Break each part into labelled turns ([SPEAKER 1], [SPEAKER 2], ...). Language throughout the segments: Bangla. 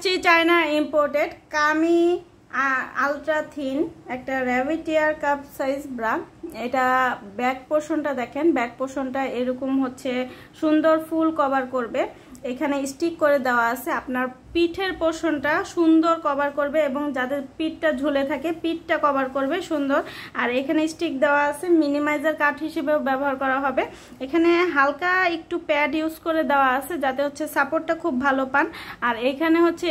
[SPEAKER 1] আসছি চায়না ইম্পোর্টেড কামি আলট্রা থিন একটা র্যাবিট ইয়ার কাপ সাইজ ব্রা। এটা ব্যাক পোর্শনটা দেখেন, ব্যাক পোর্শনটা এরকম হচ্ছে সুন্দর ফুল কভার করবে। এখানে স্টিক করে দেওয়া আছে, আপনার পিঠের পোর্শনটা সুন্দর কভার করবে এবং যাদের পিঠটা ঝুলে থাকে পিঠটা কভার করবে সুন্দর। আর এখানে স্টিক দেওয়া আছে, মিনিমাইজার কাঠ হিসেবেও ব্যবহার করা হবে। এখানে হালকা একটু প্যাড ইউজ করে দেওয়া আছে যাতে হচ্ছে সাপোর্টটা খুব ভালো পান। আর এখানে হচ্ছে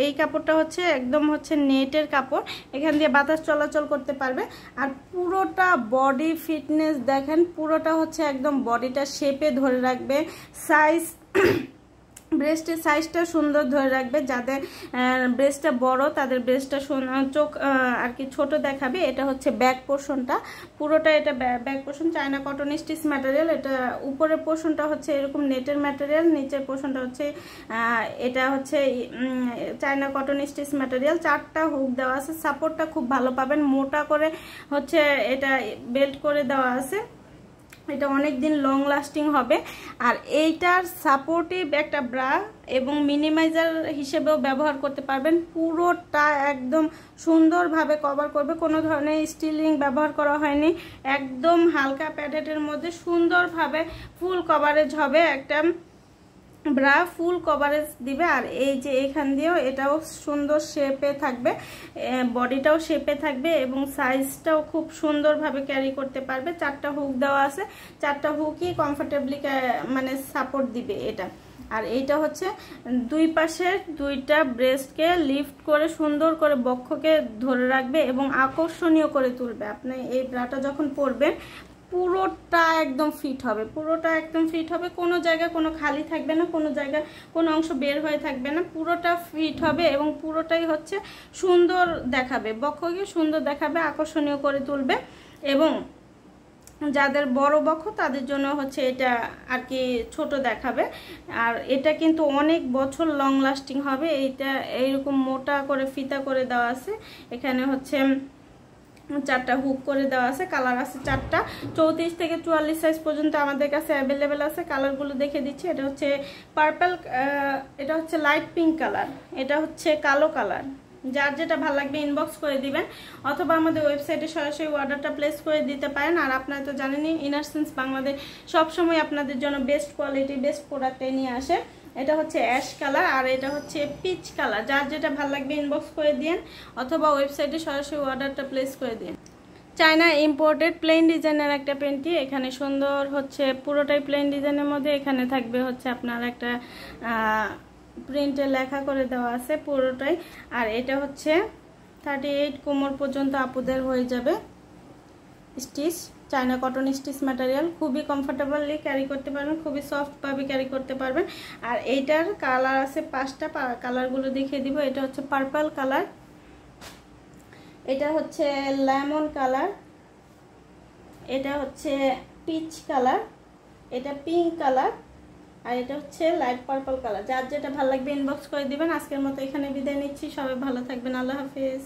[SPEAKER 1] এই কাপড়টা হচ্ছে একদম হচ্ছে নেটের কাপড়, এখান দিয়ে বাতাস চলাচল করতে পারবে। আর পুরোটা বডি ফিটনেস দেখেন, পুরোটা হচ্ছে একদম বডিটা শেপে ধরে রাখবে। সাইজ ব্রেস্টের সাইজটা সুন্দর ধরে রাখবে, যাদের ব্রেস্টটা বড় তাদের ব্রেস্টটা চোখ আর কি ছোট দেখাবে। এটা হচ্ছে ব্যাক পোর্শনটা, পুরোটা এটা back portion China cotton stitch material. এটা উপরের পোর্শনটা হচ্ছে এরকম নেটের ম্যাটেরিয়াল, নিচের পোর্শনটা হচ্ছে এটা হচ্ছে চায়না কটন স্টিচ ম্যাটেরিয়াল। 4টা হুক দেওয়া আছে, সাপোর্টটা খুব ভালো পাবেন, মোটা করে হচ্ছে এটা বেল্ট করে দেওয়া আছে। এটা অনেক দিন লং লাস্টিং হবে। আর এইটার সাপোর্টিভ একটা ব্রা এবং মিনিমাইজার হিসেবেও ব্যবহার করতে পারবেন। পুরোটা একদম সুন্দরভাবে কভার করবে, কোনো ধরনের স্টিলিং ব্যবহার করা হয়নি, একদম হালকা প্যাডেটের মধ্যে সুন্দরভাবে ফুল কভারেজ হবে একটা ব্রা, ফুল কভারেজ দিবে। আর এই যে এখান দিয়েও এটাও সুন্দর শেপে থাকবে, বডিটাও শেপে থাকবে এবং সাইজটাও খুব সুন্দরভাবে ক্যারি করতে পারবে। 4টা হুক দেওয়া আছে, 4টা হুকই কমফোর্টেবলি মানে সাপোর্ট দিবে এটা। আর এইটা হচ্ছে দুই পাশের 2টা ব্রেস্টকে লিফট করে সুন্দর করে বক্ষকে ধরে রাখবে এবং আকর্ষণীয় করে তুলবে। আপনি এই ব্রাটা যখন পরবেন পুরোটা একদম ফিট হবে, পুরোটা একদম ফিট হবে, কোনো জায়গায় কোনো খালি থাকবে না, কোনো জায়গায় কোনো অংশ বের হয়ে থাকবে না, পুরোটা ফিট হবে এবং পুরোটাই হচ্ছে সুন্দর দেখাবে, বক্ষকে সুন্দর দেখাবে, আকর্ষণীয় করে তুলবে। এবং যাদের বড় বক্ষ তাদের জন্য হচ্ছে এটা আর কি ছোট দেখাবে। আর এটা কিন্তু অনেক বছর লং লাস্টিং হবে। এইটা এইরকম মোটা করে ফিতা করে দেওয়া আছে, এখানে হচ্ছে 4টা হুক করে দেওয়া আছে, কালার আছে 4টা, 34 থেকে 44 সাইজ পর্যন্ত আমাদের কাছে অ্যাভেলেবেল আছে। কালারগুলো দেখে দিচ্ছি, এটা হচ্ছে পার্পল, এটা হচ্ছে লাইট পিঙ্ক কালার, এটা হচ্ছে কালো কালার। যার যেটা ভালো লাগবে ইনবক্স করে দিবেন অথবা আমাদের ওয়েবসাইটে সরাসরি অর্ডারটা প্লেস করে দিতে পারেন। আর আপনারা তো জানেনই ইনারসেন্স বাংলাদেশ সবসময় আপনাদের জন্য বেস্ট কোয়ালিটি বেস্ট প্রোডাক্টে নিয়ে আসে। এটা হচ্ছে অ্যাশ কালার আর এটা হচ্ছে পিচ কালার। যার যেটা ভালো লাগবে ইনবক্স করে দিন অথবা ওয়েবসাইটে সরাসরি অর্ডারটা প্লেস করে দিন। চায়না ইম্পোর্টেড প্লেন ডিজাইনের একটা পেন্টি, এখানে সুন্দর হচ্ছে পুরোটাই প্লেন ডিজাইনের মধ্যে, এখানে থাকবে হচ্ছে আপনার একটা প্রিন্টে লেখা করে দেওয়া আছে পুরোটাই। আর এটা হচ্ছে 38 কোমর পর্যন্ত আপুদের হয়ে যাবে stitch, China cotton stitch material, খুবই কমফোর্টেবলি ক্যারি করতে পারবেন, খুবই সফটভাবে ক্যারি করতে পারবেন। আর এইটার কালার আছে 5টা, কালারগুলো দেখিয়ে দিব। এটা হচ্ছে পার্পল কালার, এটা হচ্ছে লেমন কালার, এটা হচ্ছে পিচ কালার, এটা পিঙ্ক কালার, আর এটা হচ্ছে লাইট পার্পল কালার। যার যেটা ভালো লাগবে ইনবক্স করে দিবেন। আজকের মতো এখানে বিদায় নিচ্ছি, সবাই ভালো থাকবেন, আল্লাহ হাফেজ।